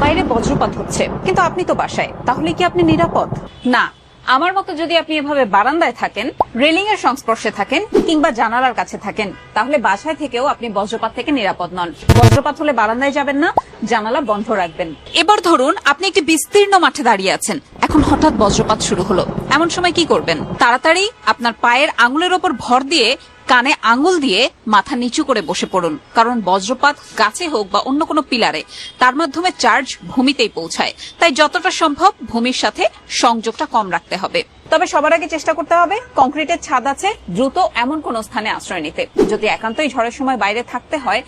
বাইরে বজ্রপাত হচ্ছে কিন্তু আপনি তো বাসায়, তাহলে কি আপনি নিরাপদ? না। আমার মতো যদি আপনি এভাবে বারান্দায় থাকেন, রেলিং এর সংস্পর্শে থাকেন কিংবা জানালার কাছে থাকেন, তাহলে বাসায় থেকেও আপনি বজ্রপাত থেকে নিরাপদ নন। বজ্রপাত হলে বারান্দায় যাবেন না, জানালা বন্ধ রাখবেন। এবার ধরুন আপনি একটি বিস্তীর্ণ মাঠে দাঁড়িয়ে আছেন, এখন হঠাৎ বজ্রপাত শুরু হলো। এমন সময় কি করবেন? তাড়াতাড়ি আপনার পায়ের আঙুলের ওপর ভর দিয়ে কানে আঙুল দিয়ে মাথা নিচু করে বসে পড়ুন, কারণ বজ্রপাত গাছে হোক বা অন্য কোনো পিলারে, তার মাধ্যমে চার্জ ভূমিতেই পৌঁছায়। তাই যতটা সম্ভব ভূমির সাথে সংযোগটা কম রাখতে হবে। তবে সবার আগে চেষ্টা করতে হবে কংক্রিটের ছাদ আছে দ্রুত এমন কোন স্থানে আশ্রয় নিতে। যদি একান্তই ঝড়ের সময় বাইরে থাকতে হয়,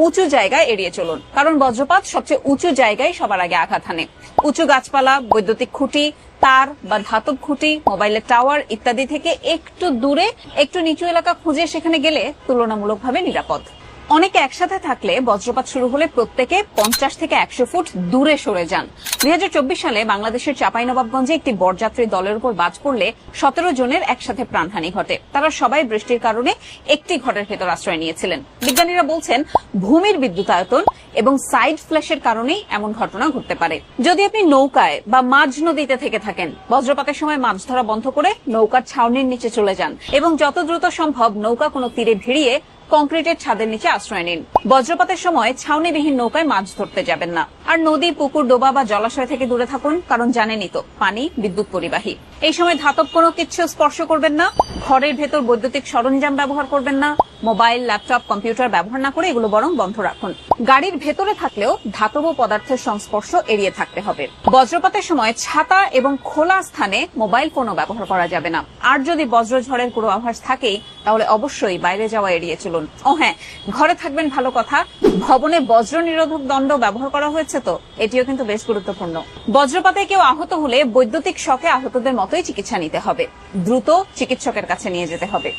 উঁচু জায়গায় এড়িয়ে চলুন, কারণ বজ্রপাত সবচেয়ে উঁচু জায়গায় সবার আগে আঘাত হানে। উঁচু গাছপালা, বৈদ্যুতিক খুঁটি, তার বা ধাতব খুঁটি, মোবাইলের টাওয়ার ইত্যাদি থেকে একটু দূরে, একটু নিচু এলাকা খুঁজে সেখানে গেলে তুলনামূলকভাবে নিরাপদ। অনেকে একসাথে থাকলে বজ্রপাত শুরু হলে প্রত্যেকে 50 থেকে 100 ফুট দূরে সরে যান। 2024 সালে বাংলাদেশের চাঁপাইনবাবগঞ্জে একটি বরযাত্রী দলের উপর বাজ পড়লে 17 জনের একসাথে প্রাণহানি ঘটে। তারা সবাই বৃষ্টির কারণে একটি ঘরের ভেতর আশ্রয় নিয়েছিলেন। বিজ্ঞানীরা বলছেন ভূমির বিদ্যুতায়তন এবং সাইড ফ্ল্যাশের কারণেই এমন ঘটনা ঘটতে পারে। যদি আপনি নৌকায় বা মাঝ নদীতে থেকে থাকেন, বজ্রপাতের সময় মাছ ধরা বন্ধ করে নৌকার ছাউনির নিচে চলে যান এবং যত দ্রুত সম্ভব নৌকা কোনো তীরে ভিড়িয়ে কংক্রিটের ছাদের নিচে আশ্রয় নিন। বজ্রপাতের সময় ছাউনিবিহীন নৌকায় মাছ ধরতে যাবেন না। আর নদী, পুকুর, ডোবা বা জলাশয় থেকে দূরে থাকুন, কারণ জানেনই তো পানি বিদ্যুৎ পরিবাহী। এই সময় ধাতব কোনো কিছু স্পর্শ করবেন না, ঘরের ভেতর বৈদ্যুতিক সরঞ্জাম ব্যবহার করবেন না, মোবাইল, ল্যাপটপ, কম্পিউটার ব্যবহার না করে এগুলো বরং বন্ধ রাখুন। গাড়ির ভেতরে থাকলেও ধাতব পদার্থের সংস্পর্শ এড়িয়ে থাকতে হবে। বজ্রপাতের সময় ছাতা এবং খোলা স্থানে মোবাইল ফোনও ব্যবহার করা যাবে না। আর যদি বজ্রঝড়ের পূর্বাভাস থাকেই, তাহলে অবশ্যই বাইরে যাওয়া এড়িয়ে চলুন। ও হ্যাঁ, ঘরে থাকবেন ভালো কথা, ভবনে বজ্র নিরোধক দণ্ড ব্যবহার করা হয়েছে তো, এটিও কিন্তু বেশ গুরুত্বপূর্ণ। বজ্রপাতে কেউ আহত হলে বৈদ্যুতিক শকে আহতদের মতোই চিকিৎসা নিতে হবে, দ্রুত চিকিৎসকের কাছে নিয়ে যেতে হবে।